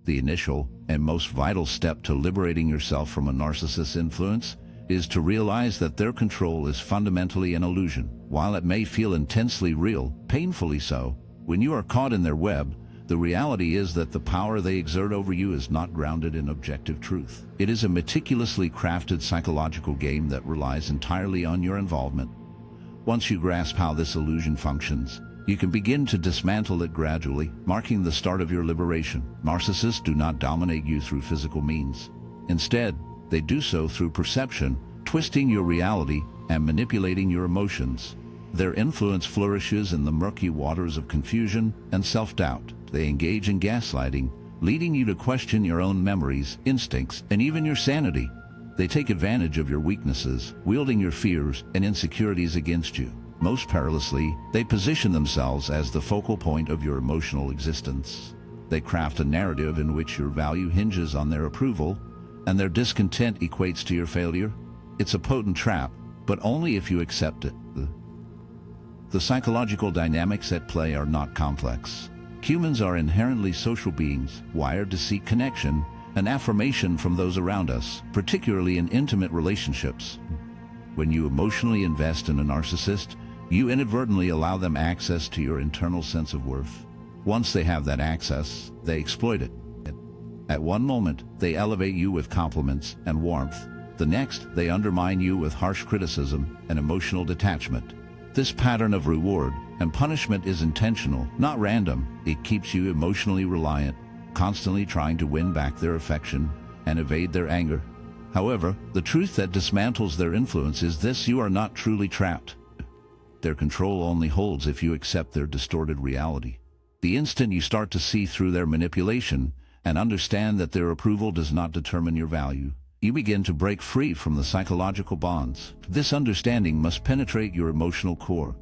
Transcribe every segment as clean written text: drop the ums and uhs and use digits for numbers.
The initial and most vital step to liberating yourself from a narcissist's influence is to realize that their control is fundamentally an illusion. While it may feel intensely real, painfully so, when you are caught in their web, the reality is that the power they exert over you is not grounded in objective truth. It is a meticulously crafted psychological game that relies entirely on your involvement. Once you grasp how this illusion functions, you can begin to dismantle it gradually, marking the start of your liberation. Narcissists do not dominate you through physical means. Instead, they do so through perception, twisting your reality and manipulating your emotions. Their influence flourishes in the murky waters of confusion and self-doubt. They engage in gaslighting, leading you to question your own memories, instincts, and even your sanity. They take advantage of your weaknesses, wielding your fears and insecurities against you. Most perilously, they position themselves as the focal point of your emotional existence. They craft a narrative in which your value hinges on their approval, and their discontent equates to your failure. It's a potent trap, but only if you accept it. The psychological dynamics at play are not complex. Humans are inherently social beings, wired to seek connection and affirmation from those around us, particularly in intimate relationships. When you emotionally invest in a narcissist, you inadvertently allow them access to your internal sense of worth. Once they have that access, they exploit it. At one moment, they elevate you with compliments and warmth. The next, they undermine you with harsh criticism and emotional detachment. This pattern of reward and punishment is intentional, not random. It keeps you emotionally reliant, constantly trying to win back their affection and evade their anger. However, the truth that dismantles their influence is this: you are not truly trapped. Their control only holds if you accept their distorted reality. The instant you start to see through their manipulation and understand that their approval does not determine your value, you begin to break free from the psychological bonds. This understanding must penetrate your emotional core,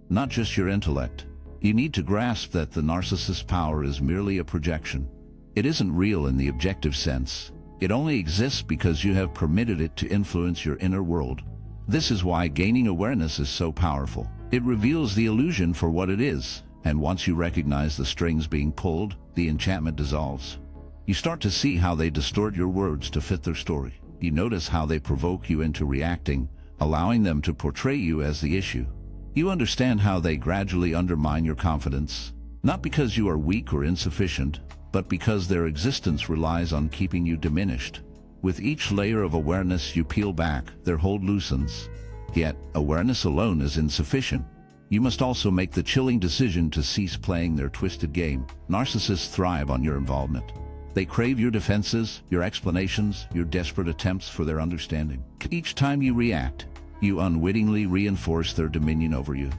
not just your intellect. You need to grasp that the narcissist's power is merely a projection. It isn't real in the objective sense. It only exists because you have permitted it to influence your inner world. This is why gaining awareness is so powerful. It reveals the illusion for what it is, and once you recognize the strings being pulled, the enchantment dissolves. You start to see how they distort your words to fit their story. You notice how they provoke you into reacting, allowing them to portray you as the issue. You understand how they gradually undermine your confidence, not because you are weak or insufficient, but because their existence relies on keeping you diminished. With each layer of awareness you peel back, their hold loosens. Yet, awareness alone is insufficient. You must also make the chilling decision to cease playing their twisted game. Narcissists thrive on your involvement. They crave your defenses, your explanations, your desperate attempts for their understanding. Each time you react, you unwittingly reinforce their dominion over you.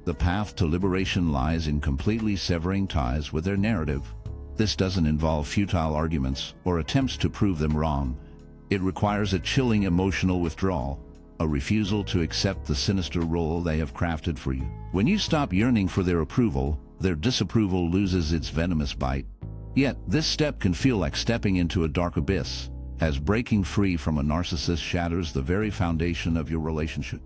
The path to liberation lies in completely severing ties with their narrative. This doesn't involve futile arguments or attempts to prove them wrong. It requires a chilling emotional withdrawal, a refusal to accept the sinister role they have crafted for you. When you stop yearning for their approval, their disapproval loses its venomous bite. Yet, this step can feel like stepping into a dark abyss, as breaking free from a narcissist shatters the very foundation of your relationship.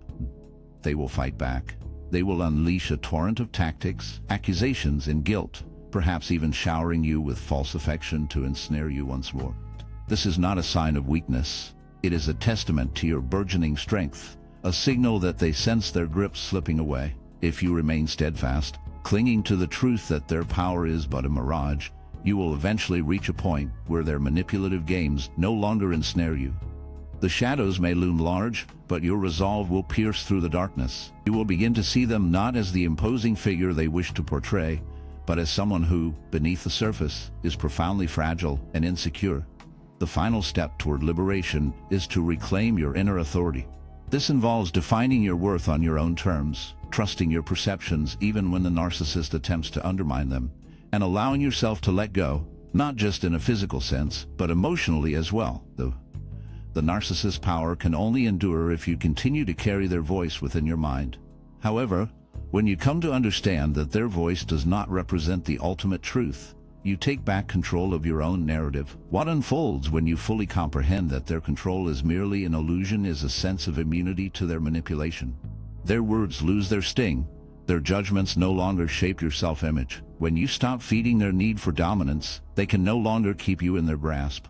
They will fight back. They will unleash a torrent of tactics, accusations, and guilt, perhaps even showering you with false affection to ensnare you once more. This is not a sign of weakness. It is a testament to your burgeoning strength, a signal that they sense their grip slipping away. If you remain steadfast, clinging to the truth that their power is but a mirage, you will eventually reach a point where their manipulative games no longer ensnare you. The shadows may loom large, but your resolve will pierce through the darkness. You will begin to see them not as the imposing figure they wish to portray, but as someone who, beneath the surface, is profoundly fragile and insecure. The final step toward liberation is to reclaim your inner authority. This involves defining your worth on your own terms, trusting your perceptions even when the narcissist attempts to undermine them, and allowing yourself to let go, not just in a physical sense, but emotionally as well. The narcissist's power can only endure if you continue to carry their voice within your mind. However, when you come to understand that their voice does not represent the ultimate truth, you take back control of your own narrative. What unfolds when you fully comprehend that their control is merely an illusion is a sense of immunity to their manipulation. Their words lose their sting, Their judgments no longer shape your self-image. When you stop feeding their need for dominance, they can no longer keep you in their grasp.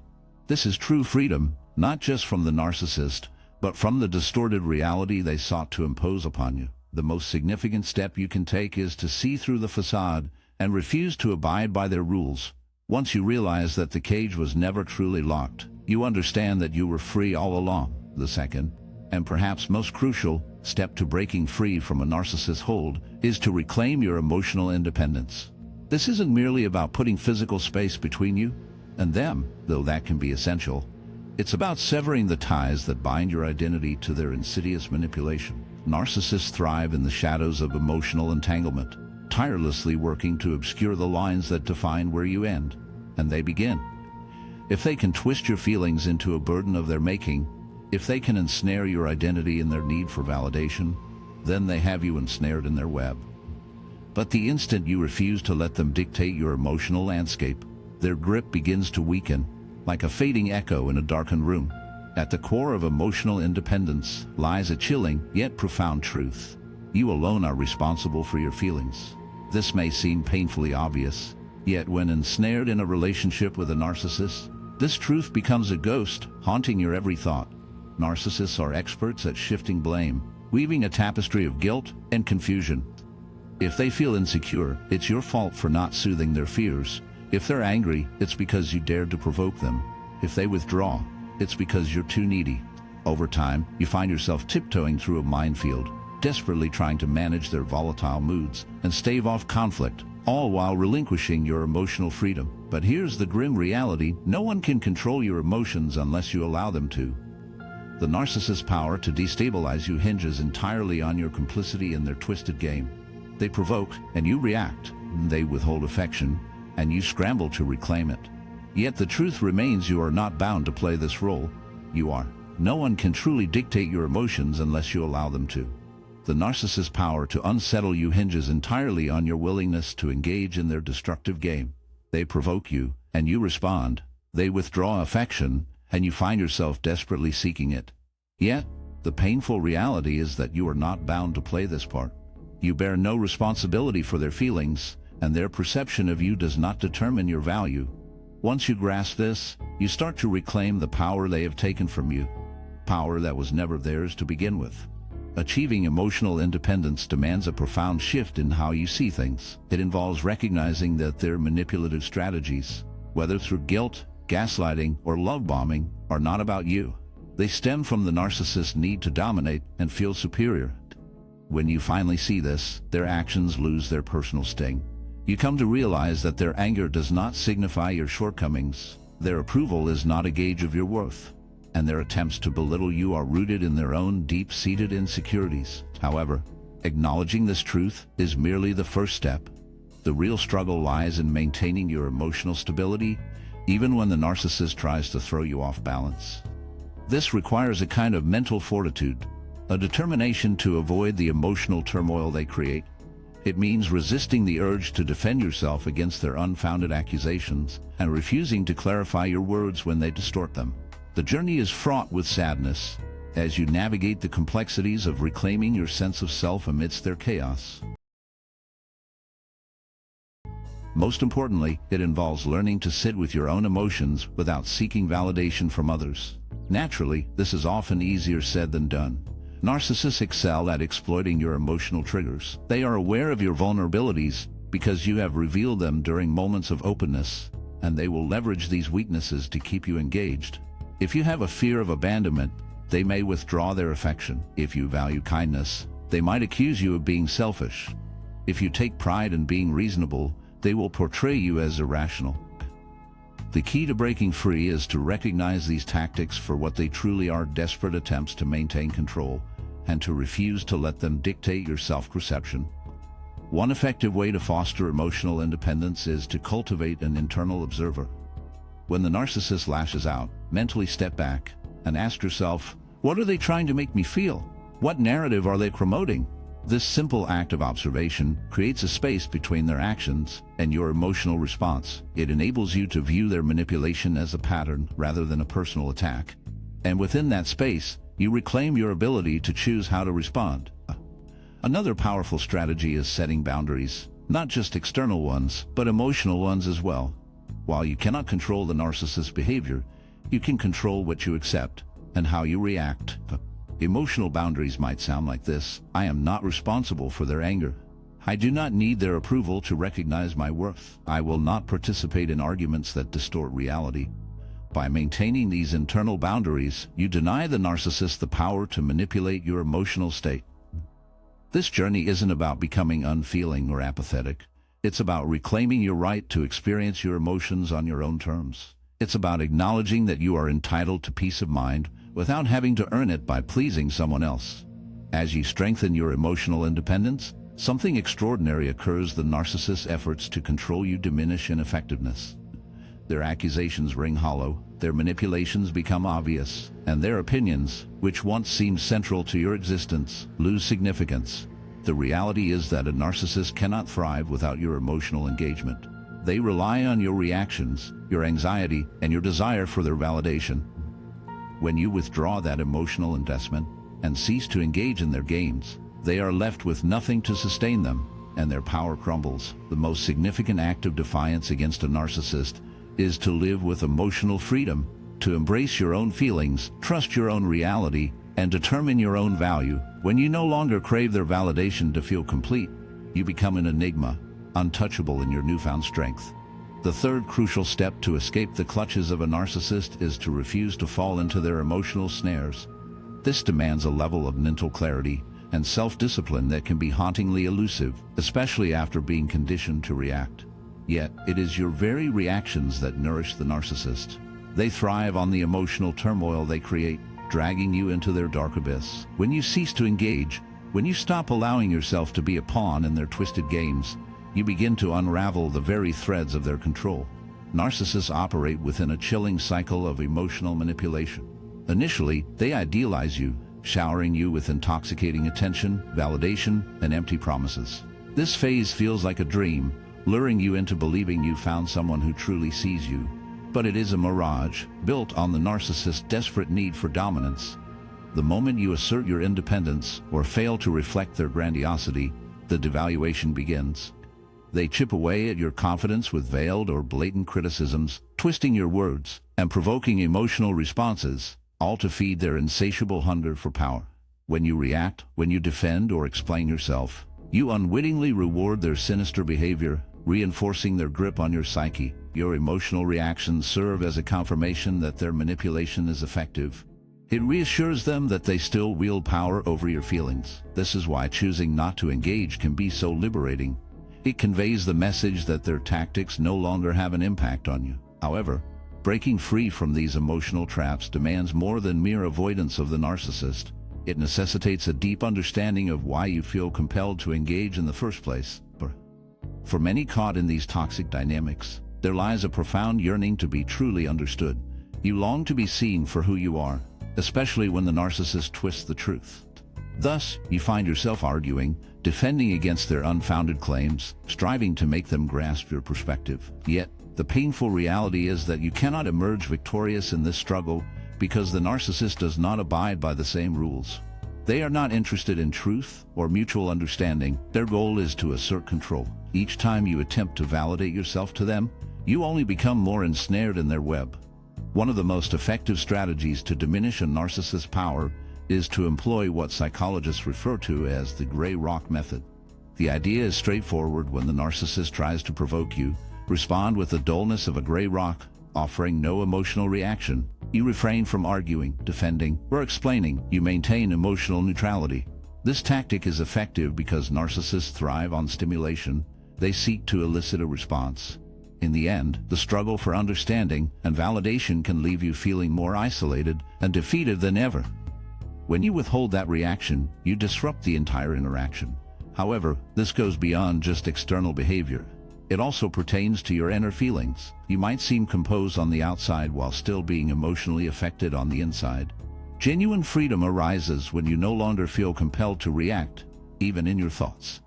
This is true freedom, not just from the narcissist, but from the distorted reality they sought to impose upon you. The most significant step you can take is to see through the facade and refuse to abide by their rules. Once you realize that the cage was never truly locked, you understand that you were free all along. The second, and perhaps most crucial, step to breaking free from a narcissist's hold is to reclaim your emotional independence. This isn't merely about putting physical space between you and them, though that can be essential. It's about severing the ties that bind your identity to their insidious manipulation. Narcissists thrive in the shadows of emotional entanglement, tirelessly working to obscure the lines that define where you end and they begin. If they can twist your feelings into a burden of their making, if they can ensnare your identity in their need for validation, then they have you ensnared in their web. But the instant you refuse to let them dictate your emotional landscape, their grip begins to weaken, like a fading echo in a darkened room. At the core of emotional independence lies a chilling yet profound truth. You alone are responsible for your feelings. This may seem painfully obvious, yet when ensnared in a relationship with a narcissist, this truth becomes a ghost haunting your every thought. Narcissists are experts at shifting blame, weaving a tapestry of guilt and confusion. If they feel insecure, it's your fault for not soothing their fears. If they're angry, it's because you dared to provoke them. If they withdraw, it's because you're too needy. Over time, you find yourself tiptoeing through a minefield, desperately trying to manage their volatile moods and stave off conflict, all while relinquishing your emotional freedom. But here's the grim reality: no one can control your emotions unless you allow them to. The narcissist's power to destabilize you hinges entirely on your complicity in their twisted game. They provoke, and you react. They withhold affection, and you scramble to reclaim it. Yet the truth remains: you are not bound to play this role. You are. No one can truly dictate your emotions unless you allow them to. The narcissist's power to unsettle you hinges entirely on your willingness to engage in their destructive game. They provoke you, and you respond. They withdraw affection, and you find yourself desperately seeking it. Yet, the painful reality is that you are not bound to play this part. You bear no responsibility for their feelings, and their perception of you does not determine your value. Once you grasp this, you start to reclaim the power they have taken from you, power that was never theirs to begin with. Achieving emotional independence demands a profound shift in how you see things. It involves recognizing that their manipulative strategies, whether through guilt, gaslighting, or love bombing, are not about you. They stem from the narcissist's need to dominate and feel superior. When you finally see this, their actions lose their personal sting. You come to realize that their anger does not signify your shortcomings, their approval is not a gauge of your worth, and their attempts to belittle you are rooted in their own deep-seated insecurities. However, acknowledging this truth is merely the first step. The real struggle lies in maintaining your emotional stability, even when the narcissist tries to throw you off balance. This requires a kind of mental fortitude, a determination to avoid the emotional turmoil they create. It means resisting the urge to defend yourself against their unfounded accusations and refusing to clarify your words when they distort them. The journey is fraught with sadness as you navigate the complexities of reclaiming your sense of self amidst their chaos. Most importantly, it involves learning to sit with your own emotions without seeking validation from others. Naturally, this is often easier said than done. Narcissists excel at exploiting your emotional triggers. They are aware of your vulnerabilities because you have revealed them during moments of openness, and they will leverage these weaknesses to keep you engaged. If you have a fear of abandonment, they may withdraw their affection. If you value kindness, they might accuse you of being selfish. If you take pride in being reasonable, they will portray you as irrational. The key to breaking free is to recognize these tactics for what they truly are: desperate attempts to maintain control, and to refuse to let them dictate your self-perception. One effective way to foster emotional independence is to cultivate an internal observer. When the narcissist lashes out, mentally step back and ask yourself, what are they trying to make me feel? What narrative are they promoting? This simple act of observation creates a space between their actions and your emotional response. It enables you to view their manipulation as a pattern rather than a personal attack. And within that space, you reclaim your ability to choose how to respond. Another powerful strategy is setting boundaries, not just external ones, but emotional ones as well. While you cannot control the narcissist's behavior, you can control what you accept and how you react. Emotional boundaries might sound like this: I am not responsible for their anger. I do not need their approval to recognize my worth. I will not participate in arguments that distort reality. By maintaining these internal boundaries, you deny the narcissist the power to manipulate your emotional state. This journey isn't about becoming unfeeling or apathetic. It's about reclaiming your right to experience your emotions on your own terms. It's about acknowledging that you are entitled to peace of mind without having to earn it by pleasing someone else. As you strengthen your emotional independence, something extraordinary occurs. The narcissist's efforts to control you diminish in effectiveness. Their accusations ring hollow, their manipulations become obvious, and their opinions, which once seemed central to your existence, lose significance. The reality is that a narcissist cannot thrive without your emotional engagement. They rely on your reactions, your anxiety, and your desire for their validation. When you withdraw that emotional investment and cease to engage in their games, they are left with nothing to sustain them, and their power crumbles. The most significant act of defiance against a narcissist is to live with emotional freedom, to embrace your own feelings, trust your own reality, and determine your own value. When you no longer crave their validation to feel complete, you become an enigma, untouchable in your newfound strength. The third crucial step to escape the clutches of a narcissist is to refuse to fall into their emotional snares. This demands a level of mental clarity and self-discipline that can be hauntingly elusive, especially after being conditioned to react. Yet, it is your very reactions that nourish the narcissist. They thrive on the emotional turmoil they create, dragging you into their dark abyss. When you cease to engage, when you stop allowing yourself to be a pawn in their twisted games, you begin to unravel the very threads of their control. Narcissists operate within a chilling cycle of emotional manipulation. Initially, they idealize you, showering you with intoxicating attention, validation, and empty promises. This phase feels like a dream, luring you into believing you found someone who truly sees you. But it is a mirage, built on the narcissist's desperate need for dominance. The moment you assert your independence or fail to reflect their grandiosity, the devaluation begins. They chip away at your confidence with veiled or blatant criticisms, twisting your words and provoking emotional responses, all to feed their insatiable hunger for power. When you react, when you defend or explain yourself, you unwittingly reward their sinister behavior, reinforcing their grip on your psyche. Your emotional reactions serve as a confirmation that their manipulation is effective. It reassures them that they still wield power over your feelings. This is why choosing not to engage can be so liberating. It conveys the message that their tactics no longer have an impact on you. However, breaking free from these emotional traps demands more than mere avoidance of the narcissist. It necessitates a deep understanding of why you feel compelled to engage in the first place. For many caught in these toxic dynamics, there lies a profound yearning to be truly understood. You long to be seen for who you are, especially when the narcissist twists the truth. Thus, you find yourself arguing, defending against their unfounded claims, striving to make them grasp your perspective. Yet, the painful reality is that you cannot emerge victorious in this struggle because the narcissist does not abide by the same rules. They are not interested in truth or mutual understanding. Their goal is to assert control. Each time you attempt to validate yourself to them, you only become more ensnared in their web. One of the most effective strategies to diminish a narcissist's power is to employ what psychologists refer to as the gray rock method. The idea is straightforward. When the narcissist tries to provoke you, respond with the dullness of a gray rock, offering no emotional reaction. You refrain from arguing, defending, or explaining. You maintain emotional neutrality. This tactic is effective because narcissists thrive on stimulation. They seek to elicit a response. In the end, the struggle for understanding and validation can leave you feeling more isolated and defeated than ever. When you withhold that reaction, you disrupt the entire interaction. However, this goes beyond just external behavior. It also pertains to your inner feelings. You might seem composed on the outside while still being emotionally affected on the inside. Genuine freedom arises when you no longer feel compelled to react, even in your thoughts.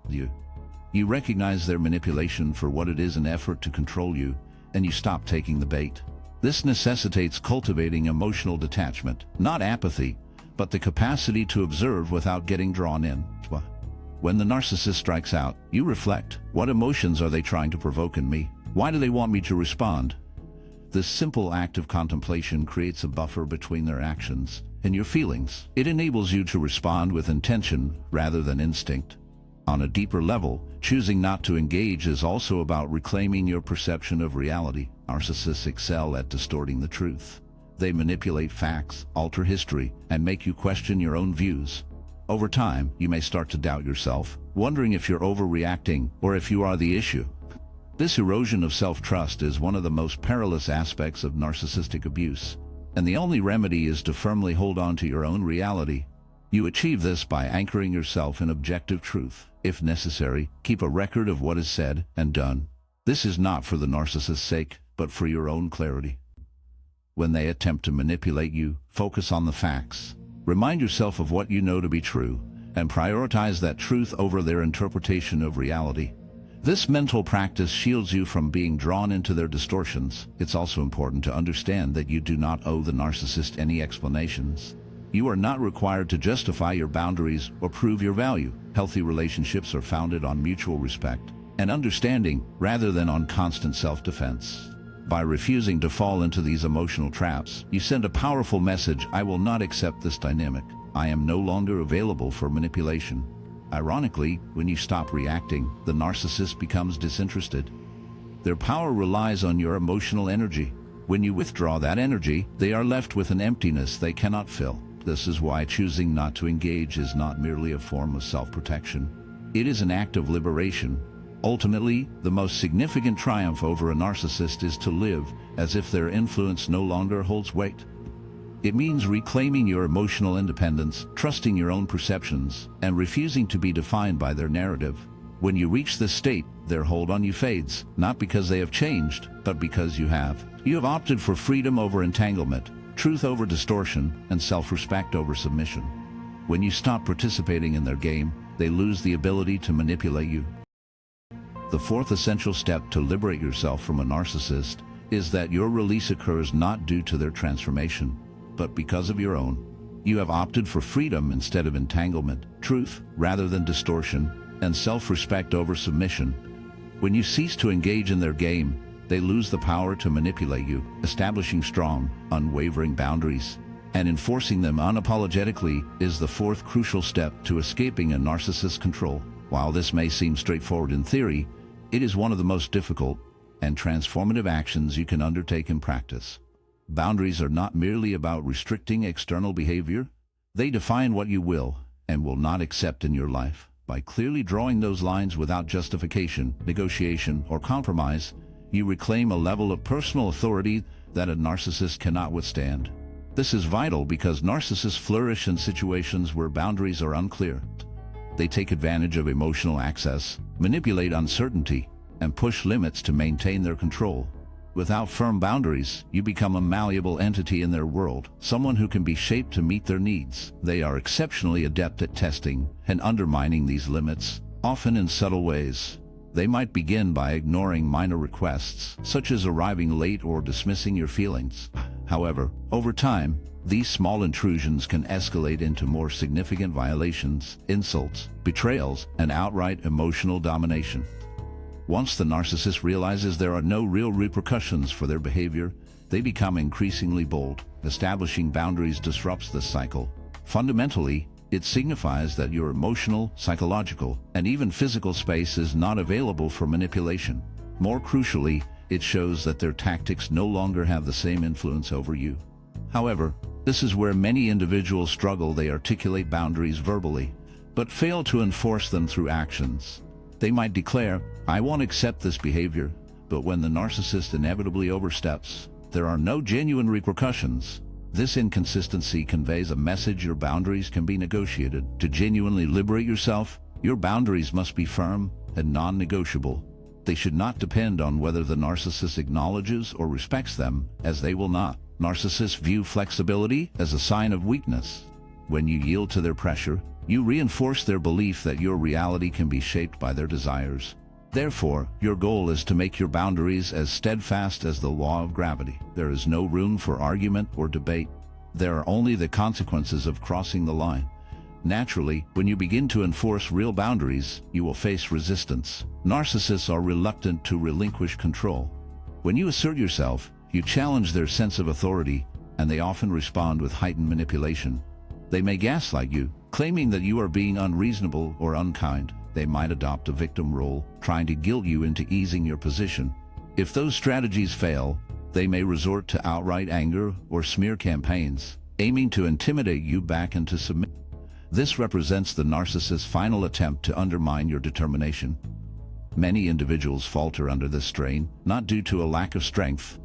You recognize their manipulation for what it is, an effort to control you, and you stop taking the bait. This necessitates cultivating emotional detachment, not apathy, but the capacity to observe without getting drawn in. When the narcissist strikes out, you reflect. What emotions are they trying to provoke in me? Why do they want me to respond? This simple act of contemplation creates a buffer between their actions and your feelings. It enables you to respond with intention rather than instinct. On a deeper level, choosing not to engage is also about reclaiming your perception of reality. Narcissists excel at distorting the truth. They manipulate facts, alter history, and make you question your own views. Over time, you may start to doubt yourself, wondering if you're overreacting or if you are the issue. This erosion of self-trust is one of the most perilous aspects of narcissistic abuse, and the only remedy is to firmly hold on to your own reality. You achieve this by anchoring yourself in objective truth. If necessary, keep a record of what is said and done. This is not for the narcissist's sake, but for your own clarity. When they attempt to manipulate you, focus on the facts. Remind yourself of what you know to be true, and prioritize that truth over their interpretation of reality. This mental practice shields you from being drawn into their distortions. It's also important to understand that you do not owe the narcissist any explanations. You are not required to justify your boundaries or prove your value. Healthy relationships are founded on mutual respect and understanding rather than on constant self-defense. By refusing to fall into these emotional traps, you send a powerful message: I will not accept this dynamic. I am no longer available for manipulation. Ironically, when you stop reacting, the narcissist becomes disinterested. Their power relies on your emotional energy. When you withdraw that energy, they are left with an emptiness they cannot fill. This is why choosing not to engage is not merely a form of self-protection. It is an act of liberation. Ultimately, the most significant triumph over a narcissist is to live as if their influence no longer holds weight. It means reclaiming your emotional independence, trusting your own perceptions, and refusing to be defined by their narrative. When you reach this state, their hold on you fades, not because they have changed, but because you have. You have opted for freedom over entanglement, truth over distortion, and self-respect over submission. When you stop participating in their game, they lose the ability to manipulate you. The fourth essential step to liberate yourself from a narcissist is that your release occurs not due to their transformation, but because of your own. You have opted for freedom instead of entanglement, truth rather than distortion, and self-respect over submission. When you cease to engage in their game, they lose the power to manipulate you. Establishing strong, unwavering boundaries and enforcing them unapologetically is the fourth crucial step to escaping a narcissist's control. While this may seem straightforward in theory, it is one of the most difficult and transformative actions you can undertake in practice. Boundaries are not merely about restricting external behavior. They define what you will and will not accept in your life. By clearly drawing those lines without justification, negotiation, or compromise, you reclaim a level of personal authority that a narcissist cannot withstand. This is vital because narcissists flourish in situations where boundaries are unclear. They take advantage of emotional access, manipulate uncertainty, and push limits to maintain their control. Without firm boundaries, you become a malleable entity in their world, someone who can be shaped to meet their needs. They are exceptionally adept at testing and undermining these limits, often in subtle ways. They might begin by ignoring minor requests, such as arriving late or dismissing your feelings. However, over time, these small intrusions can escalate into more significant violations, insults, betrayals, and outright emotional domination. Once the narcissist realizes there are no real repercussions for their behavior, they become increasingly bold. Establishing boundaries disrupts this cycle. Fundamentally, it signifies that your emotional, psychological, and even physical space is not available for manipulation. More crucially, it shows that their tactics no longer have the same influence over you. However, this is where many individuals struggle. They articulate boundaries verbally, but fail to enforce them through actions. They might declare, "I won't accept this behavior," but when the narcissist inevitably oversteps, there are no genuine repercussions. This inconsistency conveys a message: your boundaries can be negotiated. To genuinely liberate yourself, your boundaries must be firm and non-negotiable. They should not depend on whether the narcissist acknowledges or respects them, as they will not. Narcissists view flexibility as a sign of weakness. When you yield to their pressure, you reinforce their belief that your reality can be shaped by their desires. Therefore, your goal is to make your boundaries as steadfast as the law of gravity. There is no room for argument or debate. There are only the consequences of crossing the line. Naturally, when you begin to enforce real boundaries, you will face resistance. Narcissists are reluctant to relinquish control. When you assert yourself, you challenge their sense of authority, and they often respond with heightened manipulation. They may gaslight you, claiming that you are being unreasonable or unkind. They might adopt a victim role, trying to guilt you into easing your position. If those strategies fail, they may resort to outright anger or smear campaigns, aiming to intimidate you back into submission. This represents the narcissist's final attempt to undermine your determination. Many individuals falter under this strain, not due to a lack of strength,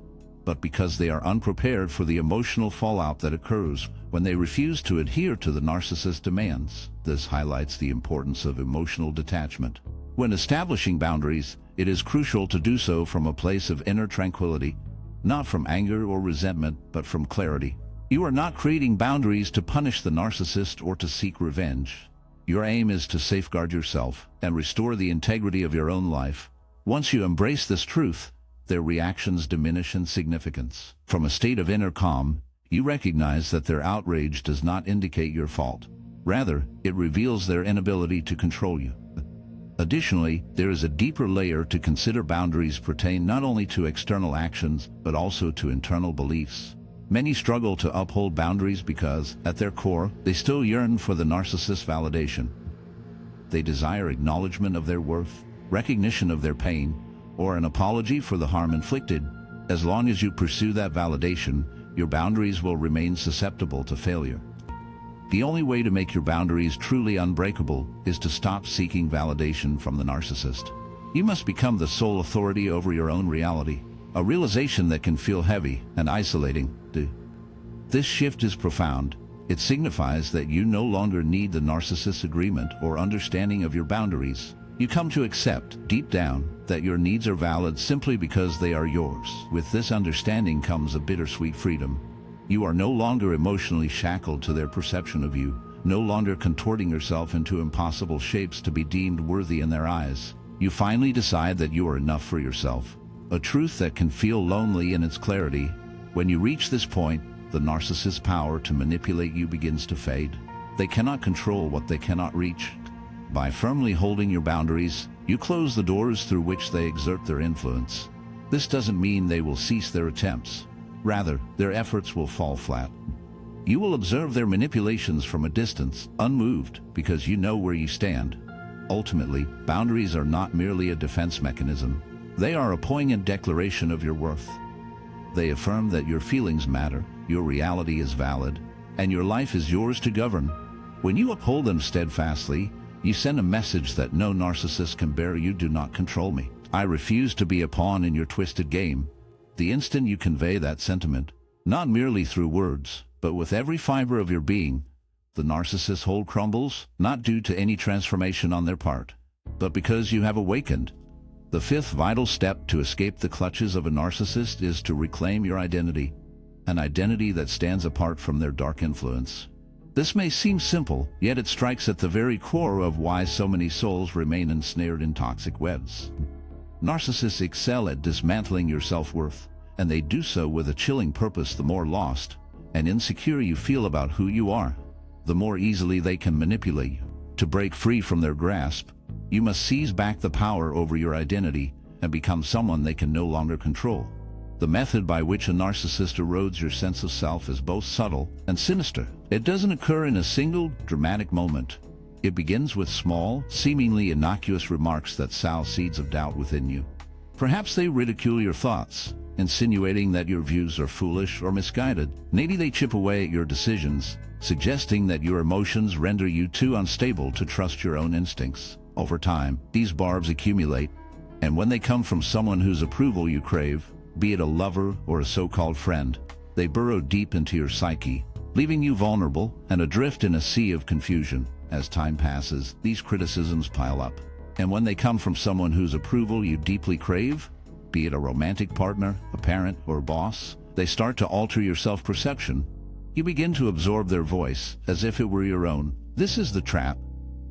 but because they are unprepared for the emotional fallout that occurs when they refuse to adhere to the narcissist's demands. This highlights the importance of emotional detachment. When establishing boundaries, it is crucial to do so from a place of inner tranquility, not from anger or resentment, but from clarity. You are not creating boundaries to punish the narcissist or to seek revenge. Your aim is to safeguard yourself and restore the integrity of your own life. Once you embrace this truth, their reactions diminish in significance. From a state of inner calm, you recognize that their outrage does not indicate your fault. Rather, it reveals their inability to control you. Additionally, there is a deeper layer to consider. Boundaries pertain not only to external actions, but also to internal beliefs. Many struggle to uphold boundaries because, at their core, they still yearn for the narcissist's validation. They desire acknowledgement of their worth, recognition of their pain, or an apology for the harm inflicted. As long as you pursue that validation, your boundaries will remain susceptible to failure. The only way to make your boundaries truly unbreakable is to stop seeking validation from the narcissist. You must become the sole authority over your own reality, a realization that can feel heavy and isolating. This shift is profound. It signifies that you no longer need the narcissist's agreement or understanding of your boundaries. You come to accept, deep down, that your needs are valid simply because they are yours. With this understanding comes a bittersweet freedom. You are no longer emotionally shackled to their perception of you, no longer contorting yourself into impossible shapes to be deemed worthy in their eyes. You finally decide that you are enough for yourself, a truth that can feel lonely in its clarity. When you reach this point, the narcissist's power to manipulate you begins to fade. They cannot control what they cannot reach. By firmly holding your boundaries, you close the doors through which they exert their influence. This doesn't mean they will cease their attempts. Rather, their efforts will fall flat. You will observe their manipulations from a distance, unmoved, because you know where you stand. Ultimately, boundaries are not merely a defense mechanism. They are a poignant declaration of your worth. They affirm that your feelings matter, your reality is valid, and your life is yours to govern. When you uphold them steadfastly, you send a message that no narcissist can bear. You do not control me. I refuse to be a pawn in your twisted game. The instant you convey that sentiment, not merely through words, but with every fiber of your being, the narcissist's hold crumbles, not due to any transformation on their part, but because you have awakened. The fifth vital step to escape the clutches of a narcissist is to reclaim your identity, an identity that stands apart from their dark influence. This may seem simple, yet it strikes at the very core of why so many souls remain ensnared in toxic webs. Narcissists excel at dismantling your self-worth, and they do so with a chilling purpose. The more lost and insecure you feel about who you are, the more easily they can manipulate you. To break free from their grasp, you must seize back the power over your identity and become someone they can no longer control. The method by which a narcissist erodes your sense of self is both subtle and sinister. It doesn't occur in a single, dramatic moment. It begins with small, seemingly innocuous remarks that sow seeds of doubt within you. Perhaps they ridicule your thoughts, insinuating that your views are foolish or misguided. Maybe they chip away at your decisions, suggesting that your emotions render you too unstable to trust your own instincts. Over time, these barbs accumulate, and when they come from someone whose approval you crave, be it a lover or a so-called friend, they burrow deep into your psyche, leaving you vulnerable and adrift in a sea of confusion. As time passes, these criticisms pile up, and when they come from someone whose approval you deeply crave, be it a romantic partner, a parent, or a boss, they start to alter your self-perception. You begin to absorb their voice as if it were your own. This is the trap.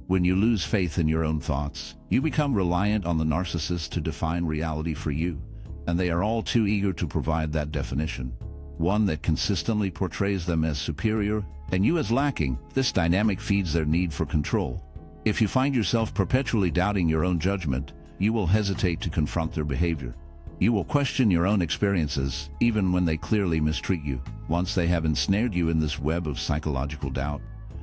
When you lose faith in your own thoughts, you become reliant on the narcissist to define reality for you, and they are all too eager to provide that definition. one that consistently portrays them as superior and you as lacking. This dynamic feeds their need for control. If you find yourself perpetually doubting your own judgment, you will hesitate to confront their behavior. You will question your own experiences, even when they clearly mistreat you. Once they have ensnared you in this web of psychological doubt,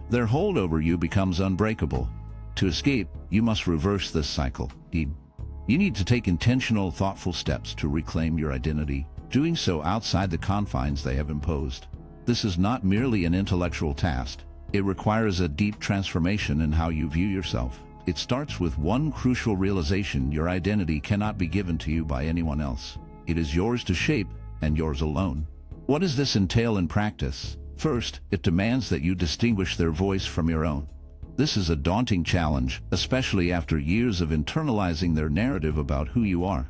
their hold over you becomes unbreakable. To escape, you must reverse this cycle. You need to take intentional, thoughtful steps to reclaim your identity, doing so outside the confines they have imposed. This is not merely an intellectual task. It requires a deep transformation in how you view yourself. It starts with one crucial realization: your identity cannot be given to you by anyone else. It is yours to shape, and yours alone. What does this entail in practice? First, it demands that you distinguish their voice from your own. This is a daunting challenge, especially after years of internalizing their narrative about who you are.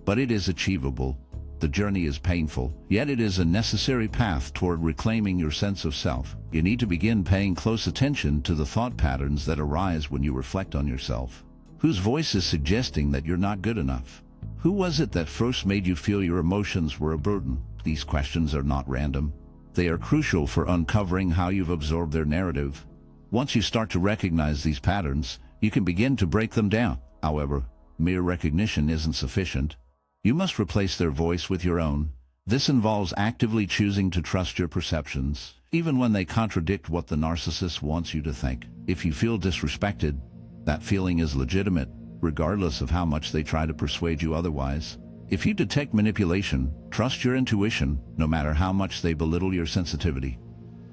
But it is achievable. The journey is painful, yet it is a necessary path toward reclaiming your sense of self. You need to begin paying close attention to the thought patterns that arise when you reflect on yourself. Whose voice is suggesting that you're not good enough? Who was it that first made you feel your emotions were a burden? These questions are not random. They are crucial for uncovering how you've absorbed their narrative. Once you start to recognize these patterns, you can begin to break them down. However, mere recognition isn't sufficient. You must replace their voice with your own. This involves actively choosing to trust your perceptions, even when they contradict what the narcissist wants you to think. If you feel disrespected, that feeling is legitimate, regardless of how much they try to persuade you otherwise. If you detect manipulation, trust your intuition, no matter how much they belittle your sensitivity.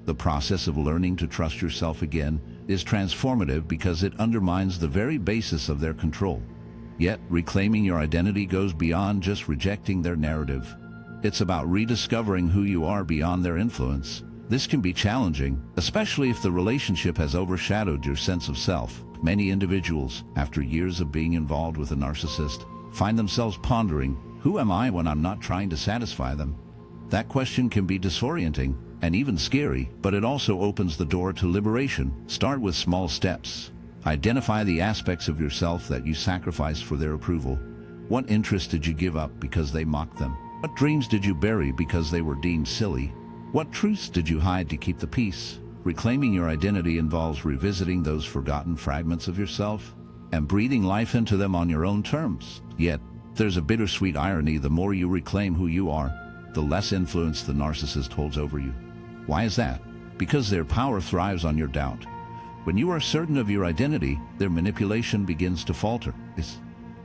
The process of learning to trust yourself again is transformative because it undermines the very basis of their control. Yet, reclaiming your identity goes beyond just rejecting their narrative. It's about rediscovering who you are beyond their influence. This can be challenging, especially if the relationship has overshadowed your sense of self. Many individuals, after years of being involved with a narcissist, find themselves pondering, who am I when I'm not trying to satisfy them? That question can be disorienting and even scary, but it also opens the door to liberation. Start with small steps. Identify the aspects of yourself that you sacrificed for their approval. What interests did you give up because they mocked them? What dreams did you bury because they were deemed silly? What truths did you hide to keep the peace? Reclaiming your identity involves revisiting those forgotten fragments of yourself and breathing life into them on your own terms. Yet, there's a bittersweet irony. The more you reclaim who you are, the less influence the narcissist holds over you. Why is that? Because their power thrives on your doubt. When you are certain of your identity, their manipulation begins to falter.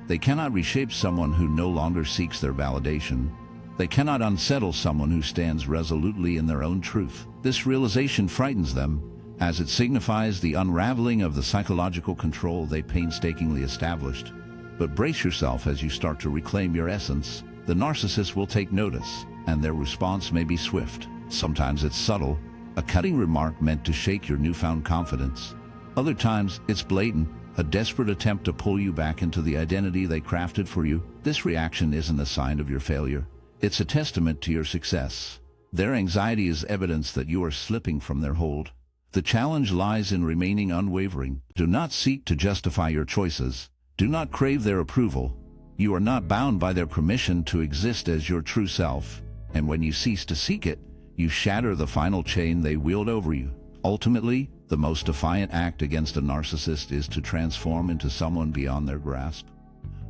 They cannot reshape someone who no longer seeks their validation. They cannot unsettle someone who stands resolutely in their own truth. This realization frightens them, as it signifies the unraveling of the psychological control they painstakingly established. But brace yourself as you start to reclaim your essence. The narcissist will take notice, and their response may be swift. Sometimes it's subtle, a cutting remark meant to shake your newfound confidence. Other times, it's blatant, a desperate attempt to pull you back into the identity they crafted for you. This reaction isn't a sign of your failure. It's a testament to your success. Their anxiety is evidence that you are slipping from their hold. The challenge lies in remaining unwavering. Do not seek to justify your choices. Do not crave their approval. You are not bound by their permission to exist as your true self. And when you cease to seek it, you shatter the final chain they wield over you. Ultimately, the most defiant act against a narcissist is to transform into someone beyond their grasp.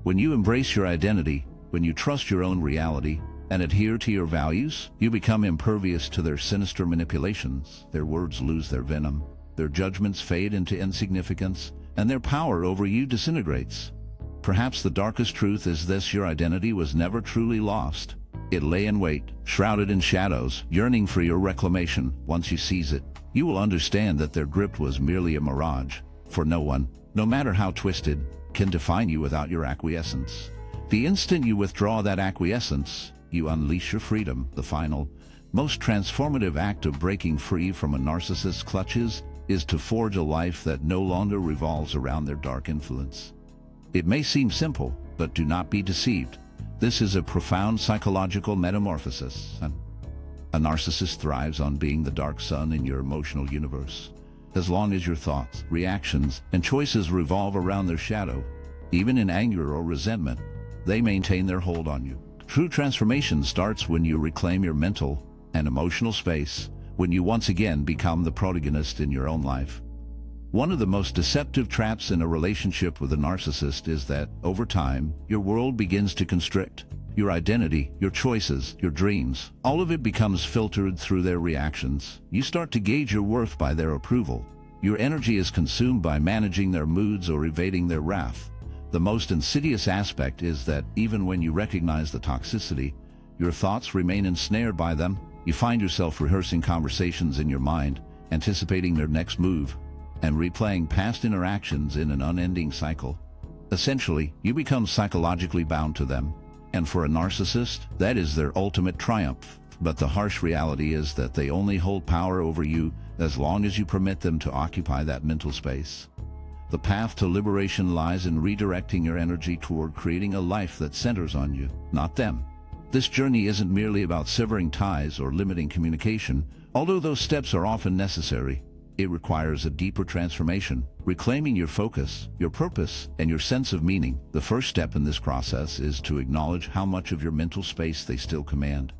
When you embrace your identity, when you trust your own reality, and adhere to your values, you become impervious to their sinister manipulations. Their words lose their venom, their judgments fade into insignificance, and their power over you disintegrates. Perhaps the darkest truth is this: your identity was never truly lost. It lay in wait, shrouded in shadows, yearning for your reclamation. Once you seize it, you will understand that their grip was merely a mirage. For no one, no matter how twisted, can define you without your acquiescence. The instant you withdraw that acquiescence, you unleash your freedom. The final, most transformative act of breaking free from a narcissist's clutches is to forge a life that no longer revolves around their dark influence. It may seem simple, but do not be deceived. This is a profound psychological metamorphosis. A narcissist thrives on being the dark sun in your emotional universe. As long as your thoughts, reactions, and choices revolve around their shadow, even in anger or resentment, they maintain their hold on you. True transformation starts when you reclaim your mental, and emotional space when you once again become the protagonist in your own life. One of the most deceptive traps in a relationship with a narcissist is that, over time, your world begins to constrict. Your identity, your choices, your dreams, all of it becomes filtered through their reactions. You start to gauge your worth by their approval. Your energy is consumed by managing their moods or evading their wrath. The most insidious aspect is that even when you recognize the toxicity, your thoughts remain ensnared by them. You find yourself rehearsing conversations in your mind, anticipating their next move, and replaying past interactions in an unending cycle. Essentially, you become psychologically bound to them. And for a narcissist, that is their ultimate triumph. But the harsh reality is that they only hold power over you as long as you permit them to occupy that mental space. The path to liberation lies in redirecting your energy toward creating a life that centers on you, not them. This journey isn't merely about severing ties or limiting communication, although those steps are often necessary. It requires a deeper transformation, reclaiming your focus, your purpose, and your sense of meaning. The first step in this process is to acknowledge how much of your mental space they still command.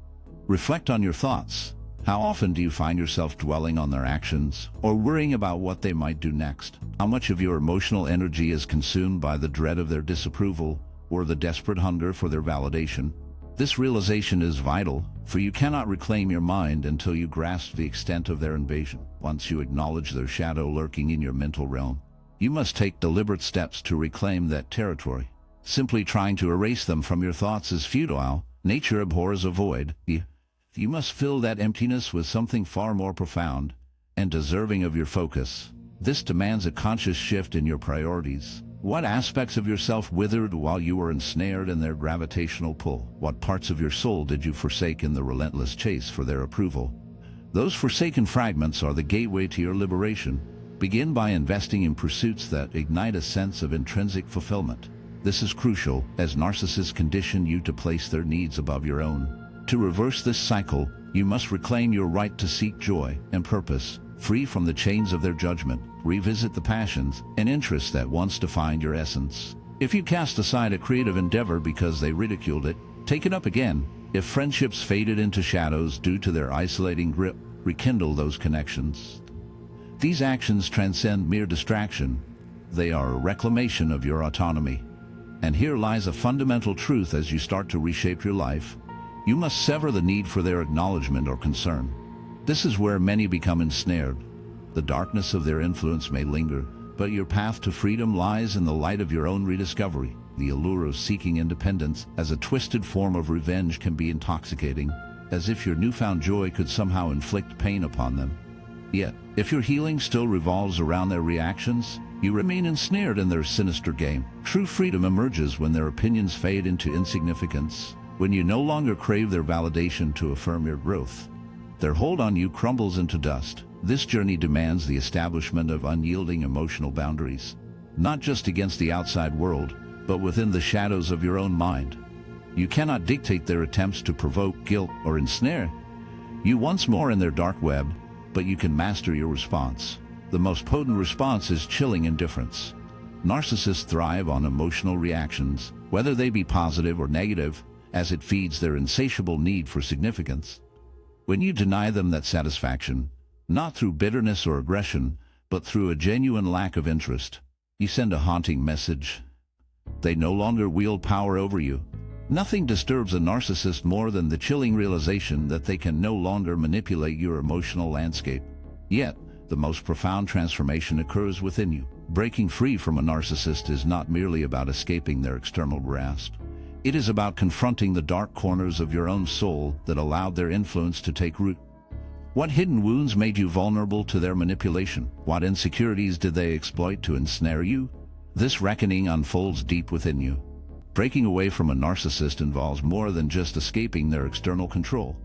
Reflect on your thoughts. How often do you find yourself dwelling on their actions or worrying about what they might do next? How much of your emotional energy is consumed by the dread of their disapproval or the desperate hunger for their validation? This realization is vital, for you cannot reclaim your mind until you grasp the extent of their invasion. Once you acknowledge their shadow lurking in your mental realm, you must take deliberate steps to reclaim that territory. Simply trying to erase them from your thoughts is futile. Nature abhors a void. You must fill that emptiness with something far more profound and deserving of your focus. This demands a conscious shift in your priorities. What aspects of yourself withered while you were ensnared in their gravitational pull? What parts of your soul did you forsake in the relentless chase for their approval? Those forsaken fragments are the gateway to your liberation. Begin by investing in pursuits that ignite a sense of intrinsic fulfillment. This is crucial, as narcissists condition you to place their needs above your own. To reverse this cycle, you must reclaim your right to seek joy and purpose, free from the chains of their judgment. Revisit the passions and interests that once defined your essence. If you cast aside a creative endeavor because they ridiculed it, take it up again. If friendships faded into shadows due to their isolating grip, rekindle those connections. These actions transcend mere distraction. They are a reclamation of your autonomy. And here lies a fundamental truth as you start to reshape your life. You must sever the need for their acknowledgement or concern. This is where many become ensnared. The darkness of their influence may linger, but your path to freedom lies in the light of your own rediscovery. The allure of seeking independence as a twisted form of revenge can be intoxicating, as if your newfound joy could somehow inflict pain upon them. Yet, if your healing still revolves around their reactions, you remain ensnared in their sinister game. True freedom emerges when their opinions fade into insignificance, when you no longer crave their validation to affirm your growth. Their hold on you crumbles into dust. This journey demands the establishment of unyielding emotional boundaries, not just against the outside world, but within the shadows of your own mind. You cannot dictate their attempts to provoke, guilt, or ensnare you once more in their dark web, but you can master your response. The most potent response is chilling indifference. Narcissists thrive on emotional reactions, whether they be positive or negative, as it feeds their insatiable need for significance. When you deny them that satisfaction, not through bitterness or aggression, but through a genuine lack of interest, you send a haunting message. They no longer wield power over you. Nothing disturbs a narcissist more than the chilling realization that they can no longer manipulate your emotional landscape. Yet, the most profound transformation occurs within you. Breaking free from a narcissist is not merely about escaping their external grasp. It is about confronting the dark corners of your own soul that allowed their influence to take root. What hidden wounds made you vulnerable to their manipulation? What insecurities did they exploit to ensnare you? This reckoning unfolds deep within you. Breaking away from a narcissist involves more than just escaping their external control.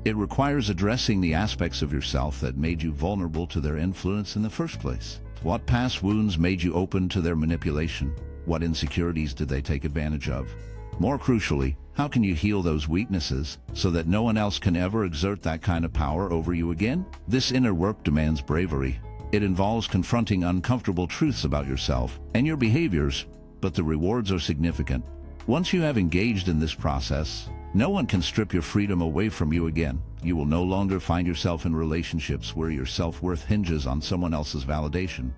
It requires addressing the aspects of yourself that made you vulnerable to their influence in the first place. What past wounds made you open to their manipulation? What insecurities did they take advantage of? More crucially, how can you heal those weaknesses so that no one else can ever exert that kind of power over you again? This inner work demands bravery. It involves confronting uncomfortable truths about yourself and your behaviors, but the rewards are significant. Once you have engaged in this process, No one can strip your freedom away from you again. You will no longer find yourself in relationships where your self-worth hinges on someone else's validation.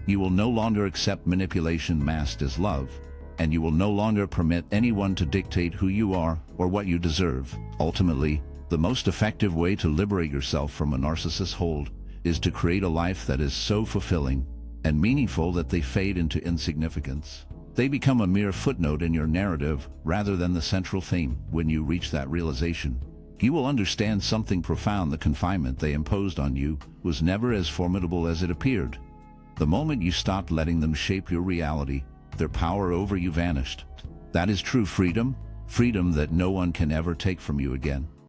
You will no longer accept manipulation masked as love, and you will no longer permit anyone to dictate who you are or what you deserve. Ultimately, the most effective way to liberate yourself from a narcissist's hold is to create a life that is so fulfilling and meaningful that they fade into insignificance. They become a mere footnote in your narrative rather than the central theme. When you reach that realization, you will understand something profound. The confinement they imposed on you was never as formidable as it appeared. The moment you stopped letting them shape your reality, their power over you vanished. That is true freedom, freedom that no one can ever take from you again.